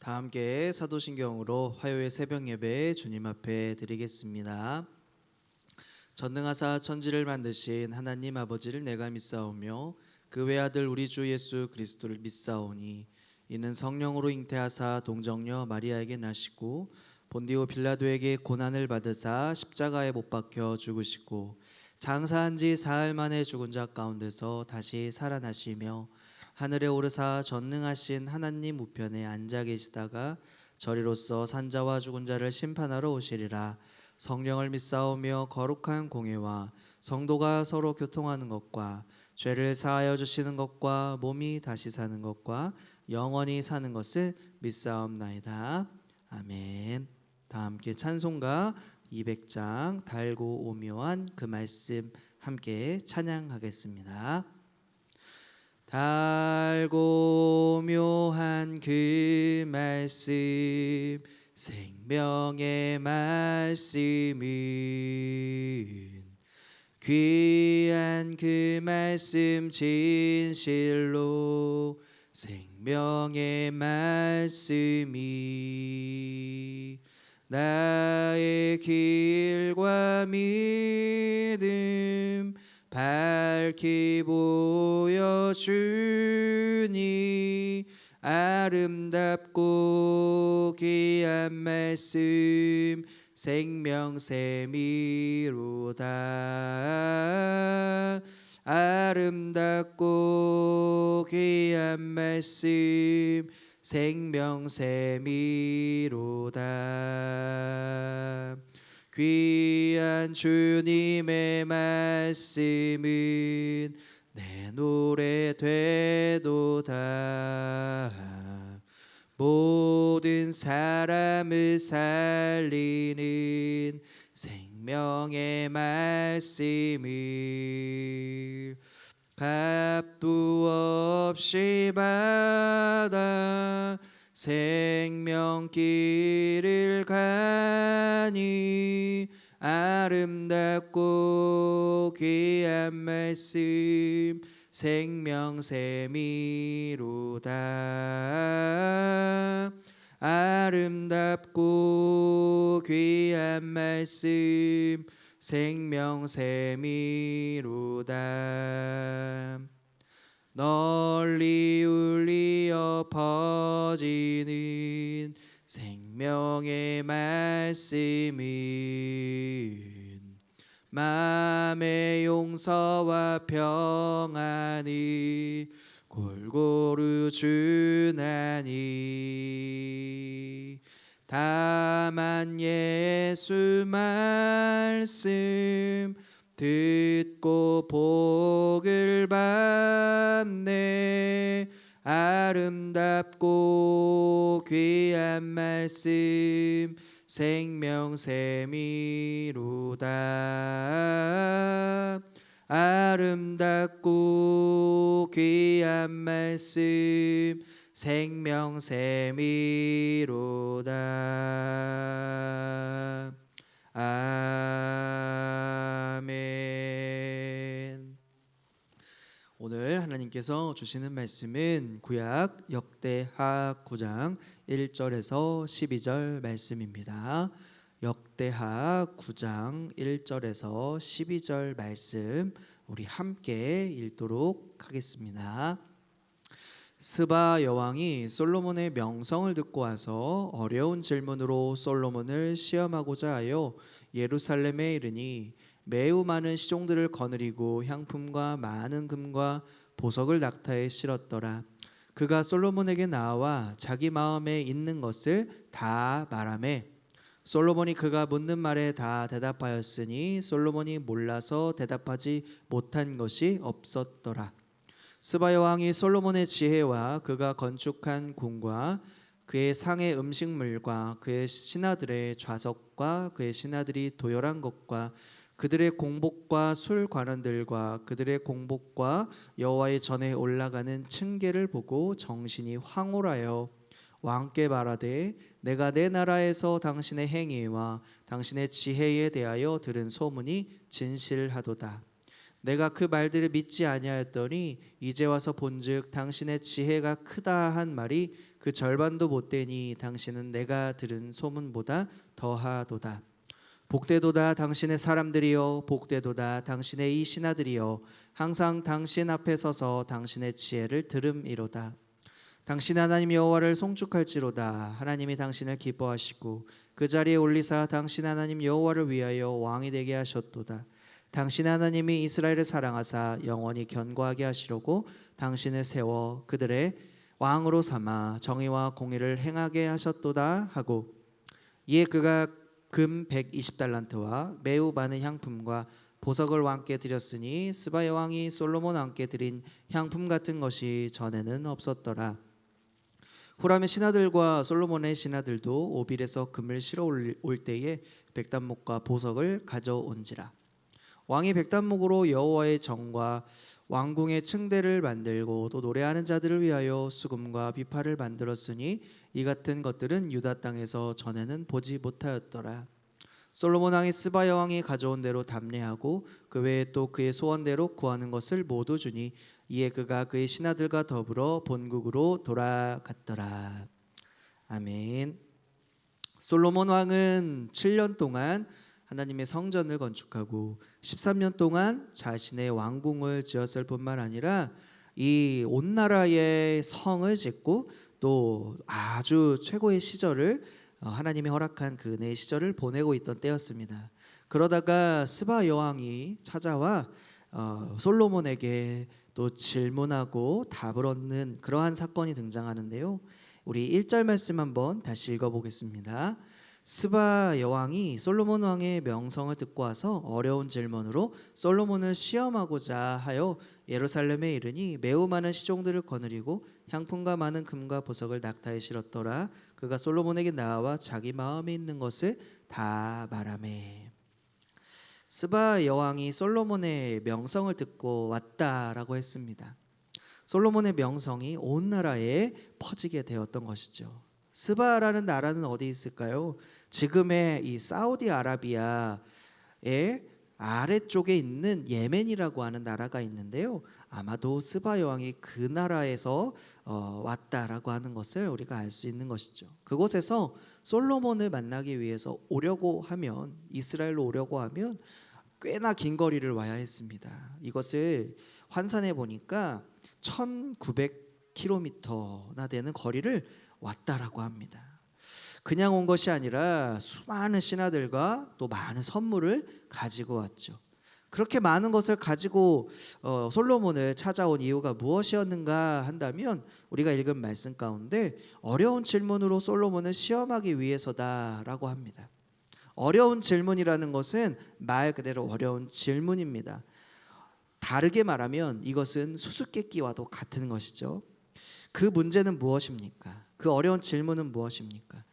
다 함께 사도신경으로 화요일 새벽 예배 주님 앞에 드리겠습니다. 전능하사 천지를 만드신 하나님 아버지를 내가 믿사오며 그 외아들 우리 주 예수 그리스도를 믿사오니 이는 성령으로 잉태하사 동정녀 마리아에게 나시고 본디오 빌라도에게 고난을 받으사 십자가에 못 박혀 죽으시고 장사한 지 사흘 만에 죽은 자 가운데서 다시 살아나시며 하늘에 오르사 전능하신 하나님 우편에 앉아 계시다가 저리로서 산자와 죽은 자를 심판하러 오시리라. 성령을 믿사오며 거룩한 공회와 성도가 서로 교통하는 것과 죄를 사하여 주시는 것과 몸이 다시 사는 것과 영원히 사는 것을 믿사옵나이다. 아멘. 다 함께 찬송가 200장 달고 오묘한 그 말씀 함께 찬양하겠습니다. 달고 묘한 그 말씀 생명의 말씀은 귀한 그 말씀 진실로 생명의 말씀이 나의 길과 믿음 밝히 보여주니 아름답고 귀한 말씀 생명샘이로다. 아름답고 귀한 말씀 생명샘이로다. 귀한 주님의 말씀은 내 노래 되도다. 모든 사람을 살리는 생명의 말씀을 값도 없이 받아 생명길을 가니 아름답고 귀한 말씀 생명샘이로다. 아름답고 귀한 말씀 생명샘이로다. 널리 울리어 퍼지는 생명의 말씀은 마음의 용서와 평안이 골고루 주나니 다만 예수 말씀 듣고 복을 받네. 아름답고 귀한 말씀 생명샘이로다. 아름답고 귀한 말씀 생명샘이로다. 아멘. 오늘 하나님께서 주시는 말씀은 구약 역대하 9장 1절에서 12절 말씀입니다. 역대하 9장 1절에서 12절 말씀 우리 함께 읽도록 하겠습니다. 스바 여왕이 솔로몬의 명성을 듣고 와서 어려운 질문으로 솔로몬을 시험하고자 하여 예루살렘에 이르니 매우 많은 시종들을 거느리고 향품과 많은 금과 보석을 낙타에 실었더라. 그가 솔로몬에게 나와 자기 마음에 있는 것을 다 말하매 솔로몬이 그가 묻는 말에 다 대답하였으니 솔로몬이 몰라서 대답하지 못한 것이 없었더라. 스바 여왕이 솔로몬의 지혜와 그가 건축한 궁과 그의 상의 음식물과 그의 신하들의 좌석과 그의 신하들이 도열한 것과 그들의 공복과 술 관원들과 그들의 공복과 여호와의 전에 올라가는 층계를 보고 정신이 황홀하여 왕께 말하되 내가 내 나라에서 당신의 행위와 당신의 지혜에 대하여 들은 소문이 진실하도다. 내가 그 말들을 믿지 아니하였더니 이제 와서 본즉 당신의 지혜가 크다 한 말이 그 절반도 못되니 당신은 내가 들은 소문보다 더하도다. 복되도다 당신의 사람들이여, 복되도다 당신의 이 신하들이여, 항상 당신 앞에 서서 당신의 지혜를 들음이로다. 당신 하나님 여호와를 송축할지로다. 하나님이 당신을 기뻐하시고 그 자리에 올리사 당신 하나님 여호와를 위하여 왕이 되게 하셨도다. 당신 하나님이 이스라엘을 사랑하사 영원히 견고하게 하시려고 당신을 세워 그들의 왕으로 삼아 정의와 공의를 행하게 하셨도다 하고, 이에 그가 금 120달란트와 매우 많은 향품과 보석을 왕께 드렸으니 스바의 왕이 솔로몬 왕께 드린 향품 같은 것이 전에는 없었더라. 후람의 신하들과 솔로몬의 신하들도 오빌에서 금을 실어 올 때에 백단목과 보석을 가져온지라. 왕이 백단목으로 여호와의 정과 왕궁의 층대를 만들고 또 노래하는 자들을 위하여 수금과 비파를 만들었으니 이 같은 것들은 유다 땅에서 전에는 보지 못하였더라. 솔로몬 왕이 스바야 왕이 가져온 대로 답례하고 그 외에 또 그의 소원대로 구하는 것을 모두 주니 이에 그가 그의 신하들과 더불어 본국으로 돌아갔더라. 아멘. 솔로몬 왕은 7년 동안 하나님의 성전을 건축하고 13년 동안 자신의 왕궁을 지었을 뿐만 아니라 이 온 나라의 성을 짓고 또 아주 최고의 시절을 하나님이 허락한 그 은혜의 시절을 보내고 있던 때였습니다. 그러다가 스바 여왕이 찾아와 솔로몬에게 또 질문하고 답을 얻는 그러한 사건이 등장하는데요. 우리 1절 말씀 한번 다시 읽어보겠습니다. 스바 여왕이 솔로몬 왕의 명성을 듣고 와서 어려운 질문으로 솔로몬을 시험하고자 하여 예루살렘에 이르니 매우 많은 시종들을 거느리고 향품과 많은 금과 보석을 낙타에 실었더라. 그가 솔로몬에게 나와 자기 마음에 있는 것을 다 말하매. 스바 여왕이 솔로몬의 명성을 듣고 왔다라고 했습니다. 솔로몬의 명성이 온 나라에 퍼지게 되었던 것이죠. 스바라는 나라는 어디 있을까요? 지금의 이 사우디아라비아의 아래쪽에 있는 예멘이라고 하는 나라가 있는데요. 아마도 스바 여왕이 그 나라에서 왔다라고 하는 것을 우리가 알 수 있는 것이죠. 그곳에서 솔로몬을 만나기 위해서 오려고 하면, 이스라엘로 오려고 하면 꽤나 긴 거리를 와야 했습니다. 이것을 환산해 보니까 1900km나 되는 거리를 왔다라고 합니다. 그냥 온 것이 아니라 수많은 신하들과 또 많은 선물을 가지고 왔죠. 그렇게 많은 것을 가지고 솔로몬을 찾아온 이유가 무엇이었는가 한다면 우리가 읽은 말씀 가운데 어려운 질문으로 솔로몬을 시험하기 위해서다라고 합니다. 어려운 질문이라는 것은 말 그대로 어려운 질문입니다. 다르게 말하면 이것은 수수께끼와도 같은 것이죠. 그 문제는 무엇입니까? 그 어려운 질문은 무엇입니까?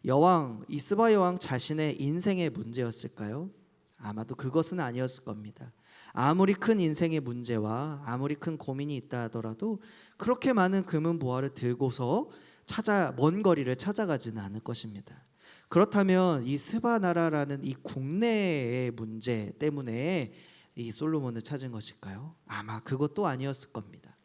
여왕 이스바 여왕 자신의 인생의 문제였을까요? 아마도 그것은 아니었을 겁니다. 아무리 큰 인생의 문제와 아무리 큰 고민이 있다 하더라도 그렇게 많은 금은 보화를 들고서 먼 거리를 찾아가지는 않을 것입니다. 그렇다면 이 스바 나라라는 이 국내의 문제 때문에 이 솔로몬을 찾은 것일까요? 아마 그것도 아니었을 겁니다.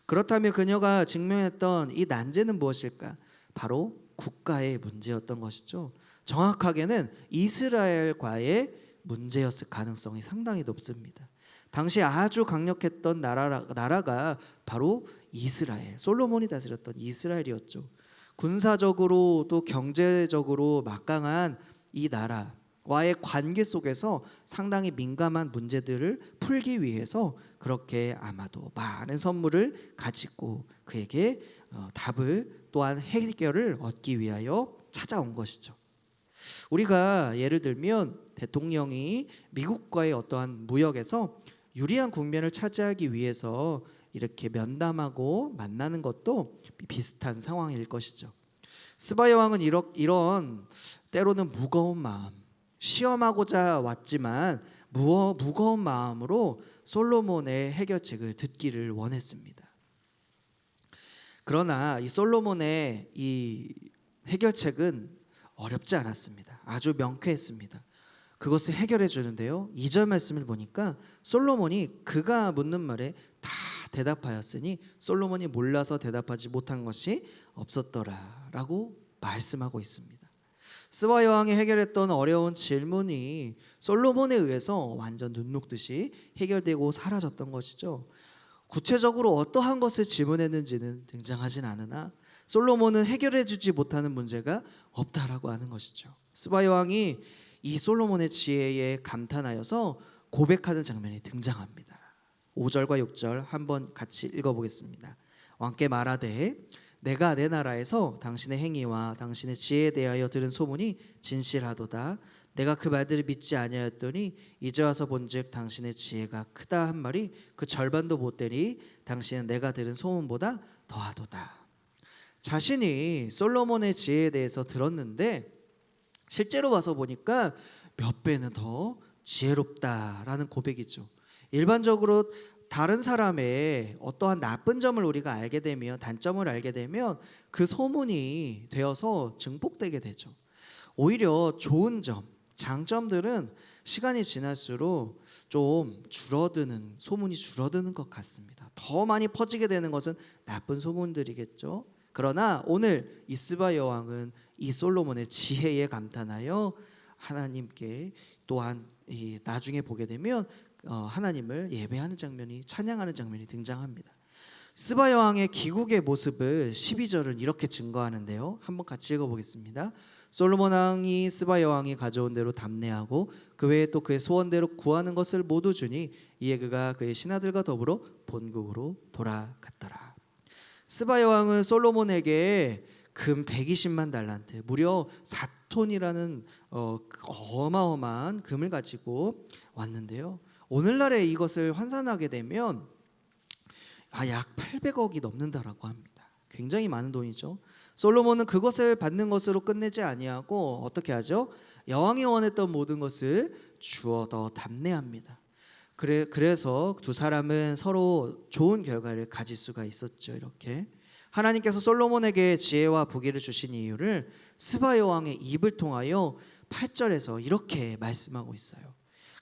그렇다면 그녀가 직면했던 이 난제는 무엇일까? 바로 국가의 문제였던 것이죠. 정확하게는 이스라엘과의 문제였을 가능성이 상당히 높습니다. 당시 아주 강력했던 나라가 바로 이스라엘, 솔로몬이 다스렸던 이스라엘이었죠. 군사적으로 또 경제적으로 막강한 이 나라와의 관계 속에서 상당히 민감한 문제들을 풀기 위해서 그렇게 아마도 많은 선물을 가지고 그에게 답을 또한 해결을 얻기 위하여 찾아온 것이죠. 우리가 예를 들면 대통령이 미국과의 어떠한 무역에서 유리한 국면을 차지하기 위해서 이렇게 면담하고 만나는 것도 비슷한 상황일 것이죠. 스바 여왕은 이런 때로는 무거운 마음, 시험하고자 왔지만 무거운 마음으로 솔로몬의 해결책을 듣기를 원했습니다. 그러나 이 솔로몬의 이 해결책은 어렵지 않았습니다. 아주 명쾌했습니다. 그것을 해결해 주는데요. 2절 말씀을 보니까 솔로몬이 그가 묻는 말에 다 대답하였으니 솔로몬이 몰라서 대답하지 못한 것이 없었더라라고 말씀하고 있습니다. 스바 여왕이 해결했던 어려운 질문이 솔로몬에 의해서 완전 눈 녹듯이 해결되고 사라졌던 것이죠. 구체적으로 어떠한 것을 질문했는지는 등장하진 않으나 솔로몬은 해결해 주지 못하는 문제가 없다라고 하는 것이죠. 스바 여왕이 이 솔로몬의 지혜에 감탄하여서 고백하는 장면이 등장합니다. 5절과 6절 한번 같이 읽어보겠습니다. 왕께 말하되 내가 내 나라에서 당신의 행위와 당신의 지혜에 대하여 들은 소문이 진실하도다. 내가 그 말들을 믿지 아니하였더니 이제 와서 본즉 당신의 지혜가 크다 한 말이 그 절반도 못되니 당신은 내가 들은 소문보다 더하도다. 자신이 솔로몬의 지혜에 대해서 들었는데 실제로 와서 보니까 몇 배는 더 지혜롭다라는 고백이죠. 일반적으로 다른 사람의 어떠한 나쁜 점을 우리가 알게 되면, 단점을 알게 되면 그 소문이 되어서 증폭되게 되죠. 오히려 좋은 점, 장점들은 시간이 지날수록 좀 줄어드는, 소문이 줄어드는 것 같습니다. 더 많이 퍼지게 되는 것은 나쁜 소문들이겠죠. 그러나 오늘 이 스바 여왕은 이 솔로몬의 지혜에 감탄하여 하나님께, 또한 나중에 보게 되면 하나님을 예배하는 장면이, 찬양하는 장면이 등장합니다. 스바 여왕의 기국의 모습을 12절은 이렇게 증거하는데요. 한번 같이 읽어보겠습니다. 솔로몬 왕이 스바 여왕이 가져온 대로 담내하고 그 외에 또 그의 소원대로 구하는 것을 모두 주니 이에 그가 그의 신하들과 더불어 본국으로 돌아갔더라. 스바 여왕은 솔로몬에게 금 120만 달란트, 무려 4톤이라는 어마어마한 금을 가지고 왔는데요. 오늘날에 이것을 환산하게 되면 약 800억이 넘는다라고 합니다. 굉장히 많은 돈이죠. 솔로몬은 그것을 받는 것으로 끝내지 아니하고 어떻게 하죠? 여왕이 원했던 모든 것을 주어 더 담내합니다. 그래서 두 사람은 서로 좋은 결과를 가질 수가 있었죠. 이렇게 하나님께서 솔로몬에게 지혜와 부귀를 주신 이유를 스바 여왕의 입을 통하여 8절에서 이렇게 말씀하고 있어요.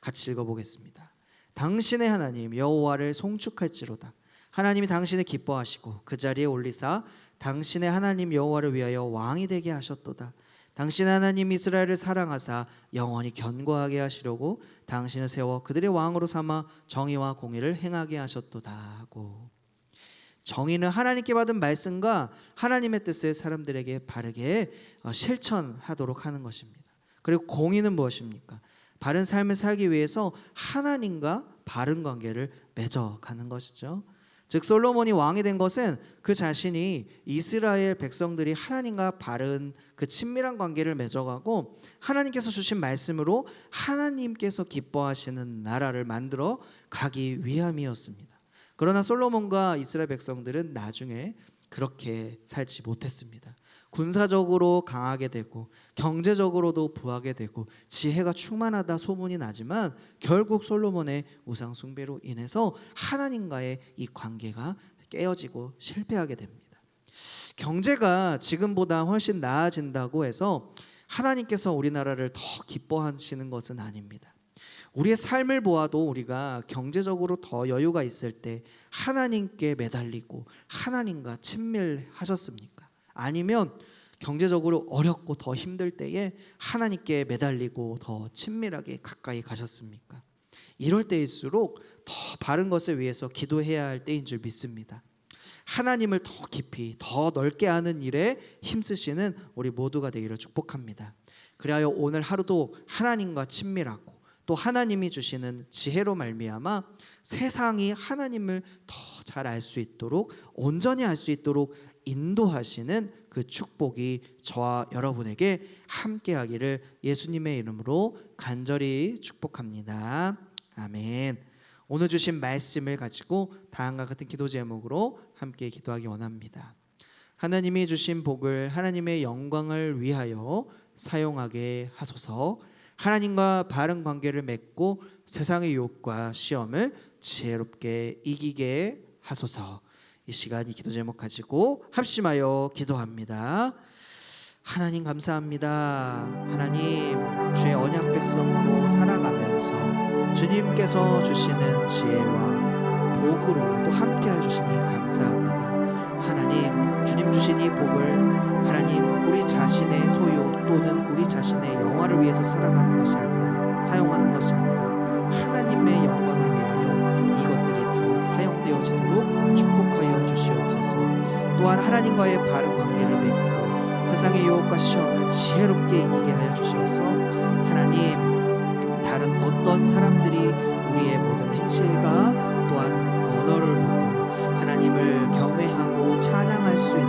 같이 읽어보겠습니다. 당신의 하나님 여호와를 송축할지로다. 하나님이 당신을 기뻐하시고 그 자리에 올리사 당신의 하나님 여호와를 위하여 왕이 되게 하셨도다. 당신의 하나님 이스라엘을 사랑하사 영원히 견고하게 하시려고 당신을 세워 그들의 왕으로 삼아 정의와 공의를 행하게 하셨도다 하고, 정의는 하나님께 받은 말씀과 하나님의 뜻을 사람들에게 바르게 실천하도록 하는 것입니다. 그리고 공의는 무엇입니까? 바른 삶을 살기 위해서 하나님과 바른 관계를 맺어가는 것이죠. 즉 솔로몬이 왕이 된 것은 그 자신이 이스라엘 백성들이 하나님과 바른 그 친밀한 관계를 맺어가고 하나님께서 주신 말씀으로 하나님께서 기뻐하시는 나라를 만들어 가기 위함이었습니다. 그러나 솔로몬과 이스라엘 백성들은 나중에 그렇게 살지 못했습니다. 군사적으로 강하게 되고 경제적으로도 부하게 되고 지혜가 충만하다 소문이 나지만 결국 솔로몬의 우상 숭배로 인해서 하나님과의 이 관계가 깨어지고 실패하게 됩니다. 경제가 지금보다 훨씬 나아진다고 해서 하나님께서 우리나라를 더 기뻐하시는 것은 아닙니다. 우리의 삶을 보아도 우리가 경제적으로 더 여유가 있을 때 하나님께 매달리고 하나님과 친밀하셨습니까? 아니면 경제적으로 어렵고 더 힘들 때에 하나님께 매달리고 더 친밀하게 가까이 가셨습니까? 이럴 때일수록 더 바른 것을 위해서 기도해야 할 때인 줄 믿습니다. 하나님을 더 깊이 더 넓게 아는 일에 힘쓰시는 우리 모두가 되기를 축복합니다. 그리하여 오늘 하루도 하나님과 친밀하고 또 하나님이 주시는 지혜로 말미암아 세상이 하나님을 더 잘 알 수 있도록, 온전히 알 수 있도록 인도하시는 그 축복이 저와 여러분에게 함께하기를 예수님의 이름으로 간절히 축복합니다. 아멘. 오늘 주신 말씀을 가지고 다음과 같은 기도 제목으로 함께 기도하기 원합니다. 하나님이 주신 복을 하나님의 영광을 위하여 사용하게 하소서. 하나님과 바른 관계를 맺고 세상의 유혹과 시험을 지혜롭게 이기게 하소서. 이 시간 이 기도 제목 가지고 합심하여 기도합니다. 하나님 감사합니다. 하나님 주의 언약 백성으로 살아가면서 주님께서 주시는 지혜와 복으로 또 함께해 주시니 감사합니다. 하나님 주님 주신 이 복을 하나님 우리 자신의 소유 또는 우리 자신의 영화를 위해서 살아가는 것이 아니라 사용하는 것이 아니라 하나님의 영광을 위하여 이것들이 더욱 사용되어지도록 축복하여 주시옵소서. 또한 하나님과의 바른 관계를 맺고 세상의 유혹과 시험을 지혜롭게 이기게 하여 주시옵소서. 하나님 다른 어떤 사람들이 우리의 모든 행실과 또한 언어를 보고 하나님을 경외하고 찬양할 수 있는